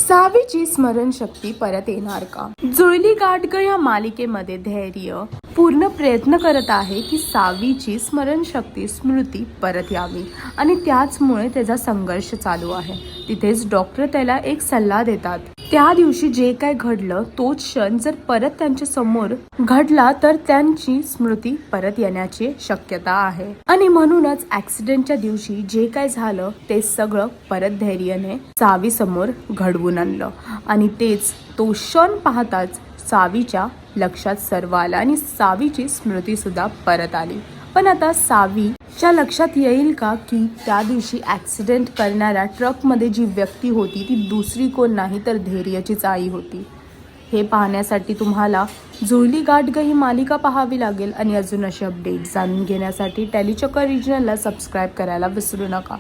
सावीची स्मरणशक्ती परत येणार का? जुळली गाठ ग या मालिकेमध्ये धैर्य पूर्ण प्रयत्न करत आहे की सावीची स्मरणशक्ती स्मृती परत यावी आणि त्याचमुळे त्याचा संघर्ष चालू आहे. तिथेच डॉक्टर त्याला एक सल्ला देतात. त्या दिवशी जे काय घडलं तोच क्षण जर परत त्यांच्या समोर घडला तर त्यांची स्मृती परत येण्याची शक्यता आहे आणि म्हणूनच ऍक्सिडेंटच्या दिवशी जे काय झालं ते सगळं परत धैर्याने सावी समोर घडवून आणलं आणि तेच तो क्षण पाहताच सावीच्या लक्षात सर्व आलं आणि सावीची स्मृती सुद्धा परत आली. पण आता सावीच्या लक्षात येईल का की त्या दिवशी ऍक्सिडेंट करणाऱ्या ट्रकमध्ये जी व्यक्ती होती ती दुसरी कोण नाही तर धैर्याचीच आई होती. हे पाहण्यासाठी तुम्हाला जुळली गाठ ग ही मालिका पाहावी लागेल आणि अजून असे अपडेट जाणून घेण्यासाठी टेलीचक्कर रिजनलला सबस्क्राईब करायला विसरू नका.